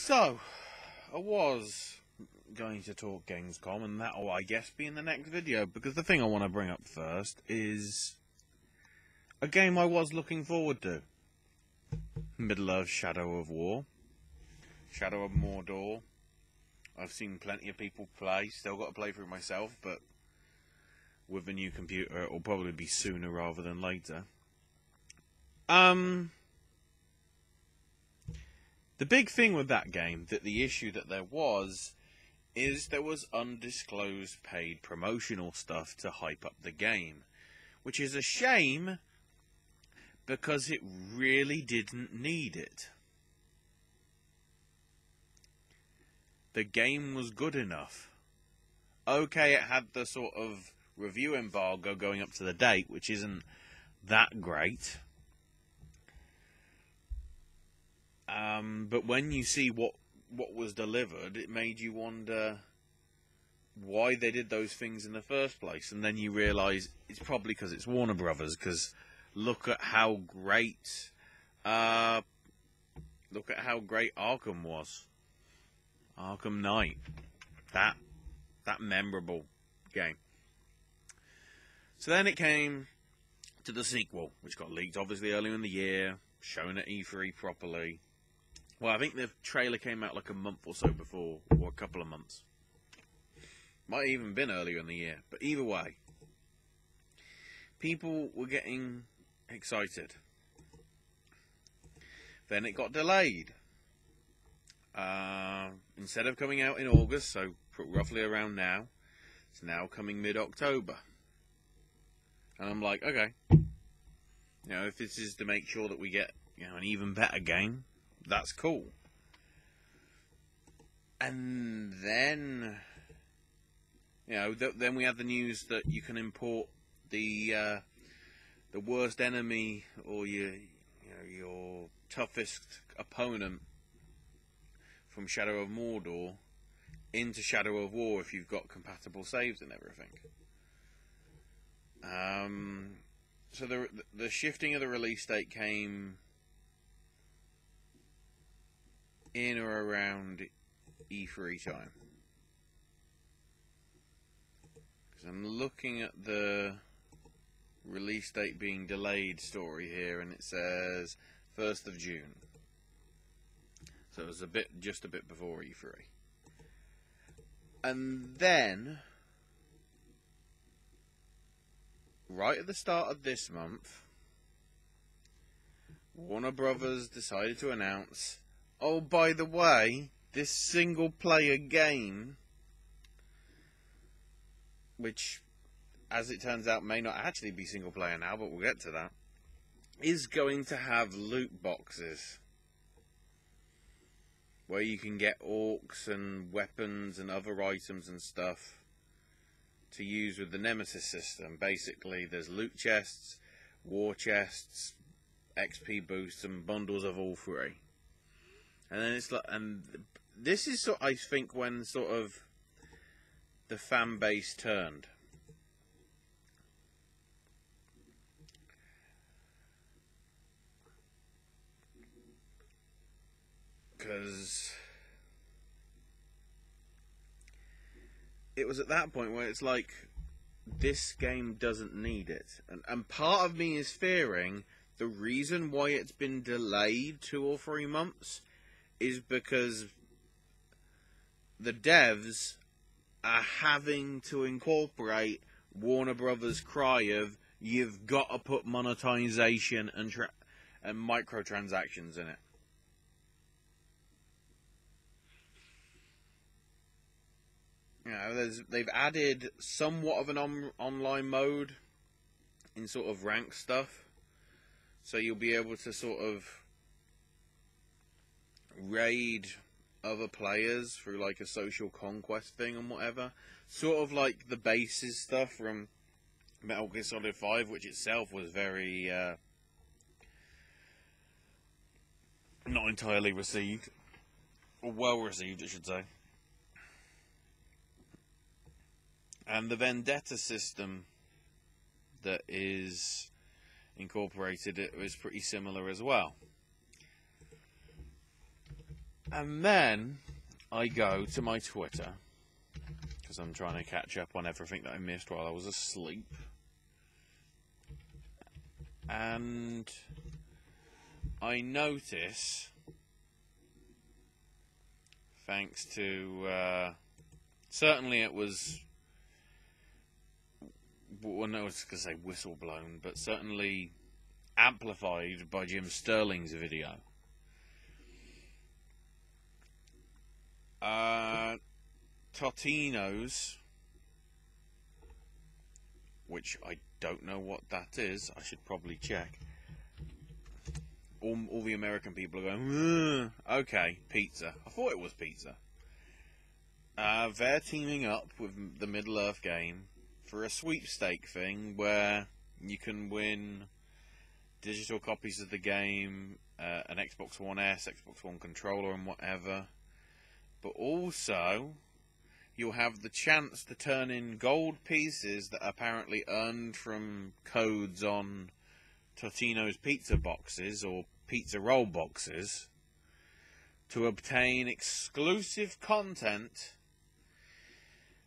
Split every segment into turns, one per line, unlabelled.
So, I was going to talk Gamescom, and that'll, I guess, be in the next video, because the thing I want to bring up first is a game I was looking forward to. Middle-earth Shadow of War. Shadow of Mordor. I've seen plenty of people play, still got to play through myself, but with a new computer it'll probably be sooner rather than later. The big thing with that game, the issue that there was, is there was undisclosed paid promotional stuff to hype up the game. Which is a shame, because it really didn't need it. The game was good enough. Okay, it had the sort of review embargo going up to the date, which isn't that great. But when you see what was delivered, it made you wonder why they did those things in the first place. And then you realise it's probably because it's Warner Brothers, because look at how great Arkham was. Arkham Knight. That memorable game. So then it came to the sequel, which got leaked obviously earlier in the year, shown at E3 properly. Well, I think the trailer came out like a month or so before, or a couple of months. Might have even been earlier in the year, but either way, people were getting excited. Then it got delayed. Instead of coming out in August, so roughly around now, it's now coming mid-October. And I'm like, okay, if this is to make sure that we get, an even better game, that's cool. And then, then we had the news that you can import the worst enemy or your toughest opponent from Shadow of Mordor into Shadow of War if you've got compatible saves and everything. So the shifting of the release date came in or around E3 time. Because I'm looking at the release date being delayed story here, and it says 1st of June. So it was just a bit before E3. And then, right at the start of this month, Warner Brothers decided to announce, oh, by the way, this single-player game, which, as it turns out, may not actually be single-player now, but we'll get to that, is going to have loot boxes, where you can get orcs and weapons and other items and stuff to use with the Nemesis system. Basically, there's loot chests, war chests, XP boosts, and bundles of all three. And then it's like, and this is I think when sort of the fan base turned. Because it was at that point where it's like, this game doesn't need it. And part of me is fearing the reason why it's been delayed 2 or 3 months is because the devs are having to incorporate Warner Brothers' cry of, you've got to put monetization and microtransactions in it. They've added somewhat of an online mode in sort of rank stuff, so you'll be able to sort of raid other players through like a social conquest thing and whatever, sort of like the bases stuff from Metal Gear Solid 5, which itself was very not entirely received, or well received, I should say. And the vendetta system that is incorporated it was pretty similar as well. And then I go to my Twitter, because I'm trying to catch up on everything that I missed while I was asleep. And I notice, thanks to, certainly it was, well, no, I was going to say whistle-blown, but certainly amplified by Jim Sterling's video. Totino's, which I don't know what that is, I should probably check. All the American people are going, okay, pizza. I thought it was pizza. They're teaming up with the Middle-earth game for a sweepstake thing where you can win digital copies of the game, an Xbox One S, Xbox One controller and whatever. But also, you'll have the chance to turn in gold pieces that are apparently earned from codes on Totino's pizza boxes or pizza roll boxes to obtain exclusive content.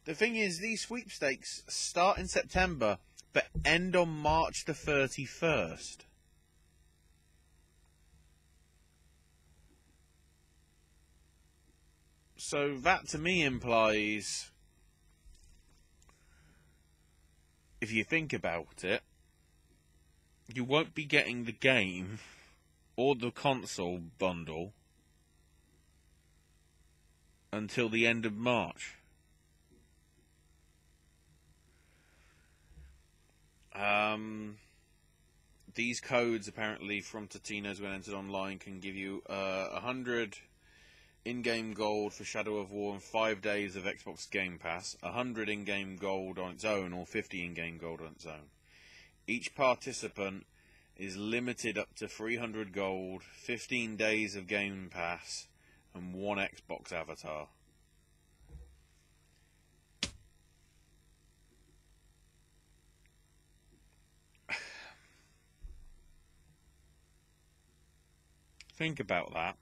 The thing is, these sweepstakes start in September but end on March the 31st. So that to me implies, if you think about it, you won't be getting the game or the console bundle until the end of March. These codes apparently from Totino's when entered online can give you 100 in-game gold for Shadow of War and 5 days of Xbox Game Pass, 100 in-game gold on its own, or 50 in-game gold on its own. Each participant is limited up to 300 gold, 15 days of Game Pass, and 1 Xbox avatar. Think about that.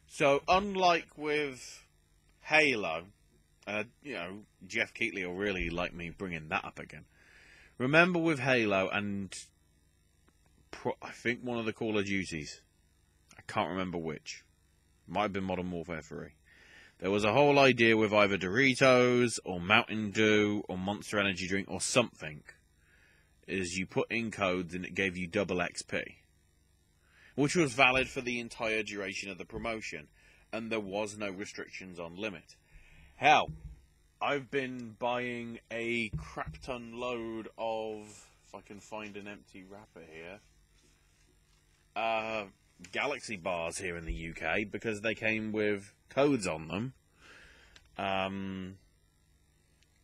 So, unlike with Halo, Jeff Keighley will really like me bringing that up again. Remember with Halo and I think one of the Call of Duties, I can't remember which, might have been Modern Warfare 3. There was a whole idea with either Doritos or Mountain Dew or Monster Energy drink or something, is you put in codes and it gave you double XP, which was valid for the entire duration of the promotion, and there was no restrictions on limit. Hell, I've been buying a crap ton load of, if I can find an empty wrapper here, Galaxy bars here in the UK, because they came with codes on them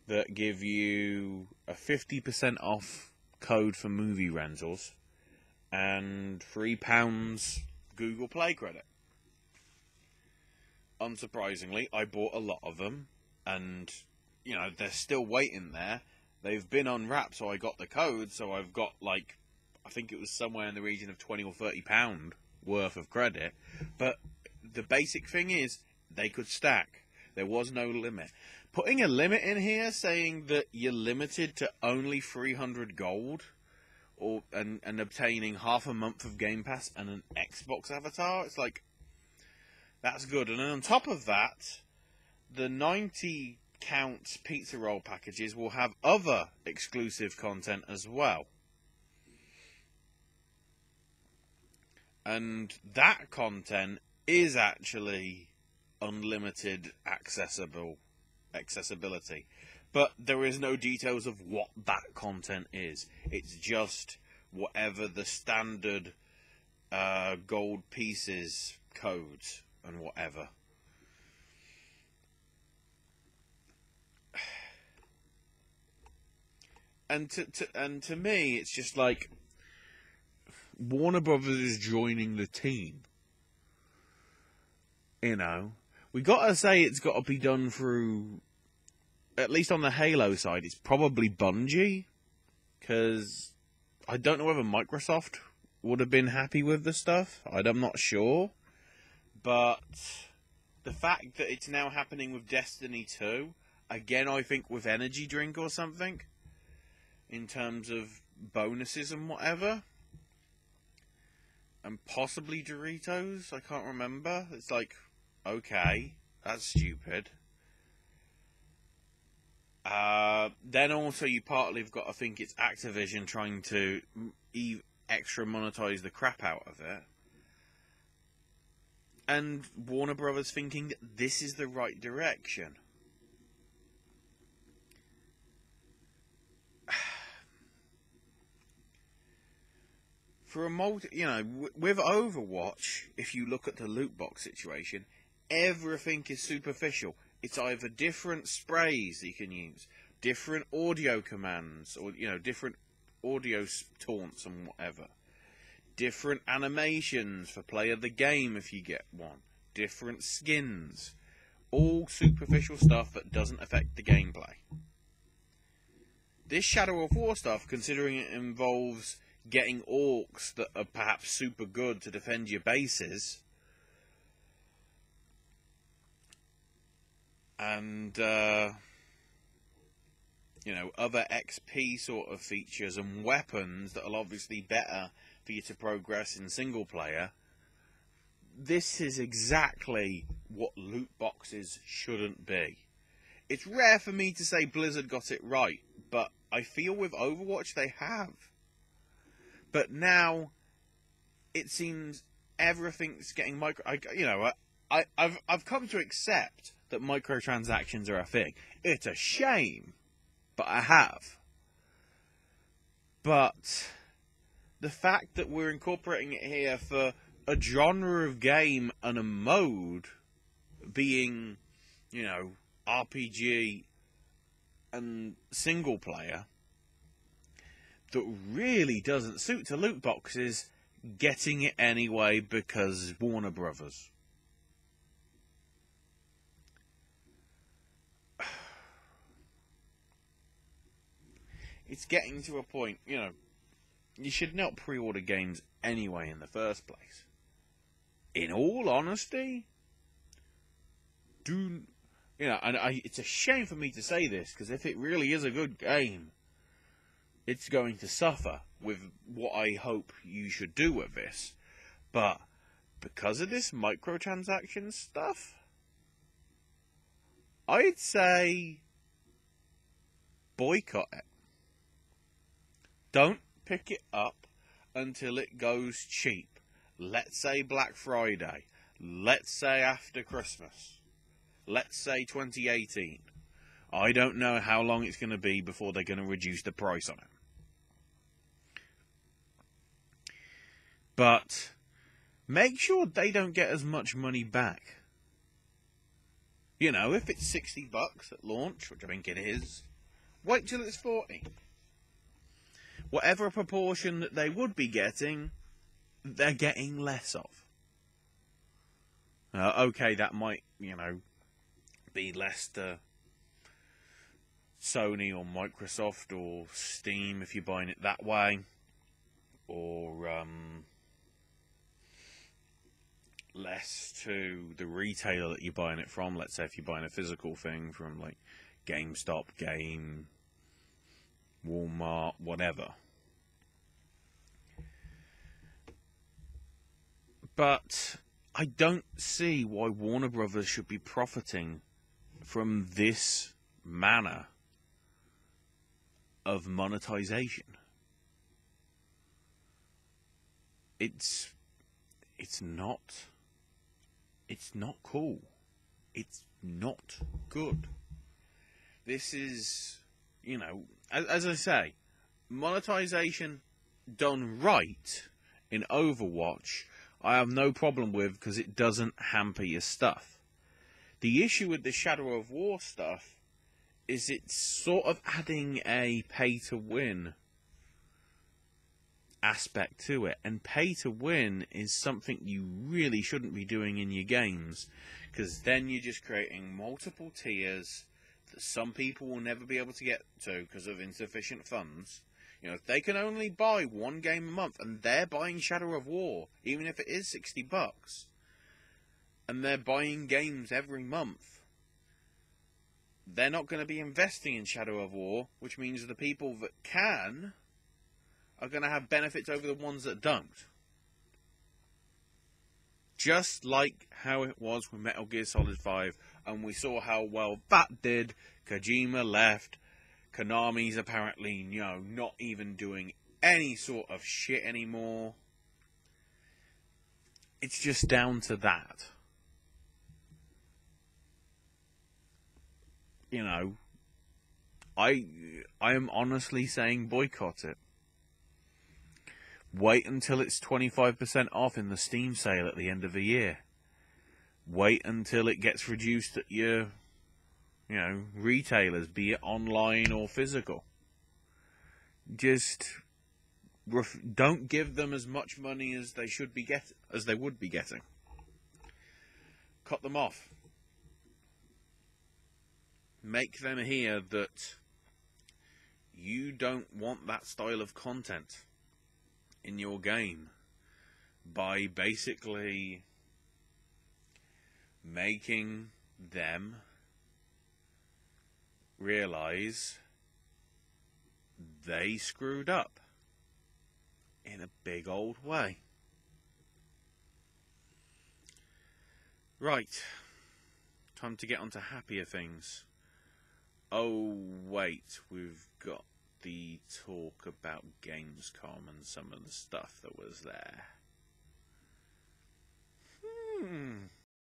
that give you a 50% off code for movie rentals and £3 Google Play credit. Unsurprisingly, I bought a lot of them, and, they're still waiting there. They've been unwrapped, so I got the code, so I've got, I think it was somewhere in the region of £20 or £30 worth of credit. But the basic thing is, they could stack. There was no limit. Putting a limit in here, saying that you're limited to only 300 gold, and obtaining half a month of Game Pass and an Xbox avatar, it's like, that's good. And then on top of that, the 90 count pizza roll packages will have other exclusive content as well. And that content is actually unlimited accessibility. But there is no details of what that content is. It's just whatever the standard gold pieces codes and whatever. And to me, it's just like Warner Brothers is joining the team. We gotta say it's got to be done through, at least on the Halo side, it's probably Bungie, because I don't know whether Microsoft would have been happy with the stuff. I'm not sure. But the fact that it's now happening with Destiny 2, again, I think with energy drink or something, in terms of bonuses and whatever, and possibly Doritos, I can't remember. It's like, okay, that's stupid. Then also you partly have got to think it's Activision trying to extra monetize the crap out of it. And Warner Brothers thinking that this is the right direction. For a with Overwatch, if you look at the loot box situation, everything is superficial. It's either different sprays you can use, different audio commands, or, different audio taunts and whatever. Different animations for play of the game if you get one. Different skins. All superficial stuff that doesn't affect the gameplay. This Shadow of War stuff, considering it involves getting orcs that are perhaps super good to defend your bases, and other XP sort of features and weapons that are obviously better for you to progress in single player. This is exactly what loot boxes shouldn't be. It's rare for me to say Blizzard got it right, but I feel with Overwatch they have. But now it seems everything's getting I've come to accept that microtransactions are a thing. It's a shame, but I have. But the fact that we're incorporating it here for a genre of game and a mode being, RPG and single player, that really doesn't suit to loot boxes, getting it anyway because Warner Brothers. It's getting to a point, you should not pre-order games anyway in the first place. In all honesty, it's a shame for me to say this, because if it really is a good game, it's going to suffer with what I hope you should do with this. But because of this microtransaction stuff, I'd say boycott it. Don't pick it up until it goes cheap. Let's say Black Friday. Let's say after Christmas. Let's say 2018. I don't know how long it's going to be before they're going to reduce the price on it. But make sure they don't get as much money back. If it's $60 at launch, which I think it is, wait till it's 40. Whatever proportion that they would be getting, they're getting less of. Okay, that might, be less to Sony or Microsoft or Steam if you're buying it that way. Or less to the retailer that you're buying it from. Let's say if you're buying a physical thing from like GameStop, Game, Walmart, whatever. But I don't see why Warner Brothers should be profiting from this manner of monetization. It's not cool. It's not good. This is, as I say, monetization done right in Overwatch, I have no problem with, because it doesn't hamper your stuff. The issue with the Shadow of War stuff is it's sort of adding a pay-to-win aspect to it. And pay-to-win is something you really shouldn't be doing in your games, because then you're just creating multiple tiers that some people will never be able to get to because of insufficient funds. You know, if they can only buy one game a month, and they're buying Shadow of War, even if it is $60, and they're buying games every month, they're not going to be investing in Shadow of War, which means the people that can are going to have benefits over the ones that don't. Just like how it was with Metal Gear Solid 5, and we saw how well that did. Kojima left. Konami's apparently, you know, not even doing any sort of shit anymore. It's just down to that. You know, I am honestly saying boycott it. Wait until it's 25% off in the Steam sale at the end of the year. Wait until it gets reduced at your, you know, retailers, be it online or physical. Just don't give them as much money as they should be as they would be getting. Cut them off. Make them hear that you don't want that style of content in your game by basically making them realize they screwed up in a big old way. Right, time to get on to happier things. Oh wait, we've got the talk about Gamescom and some of the stuff that was there.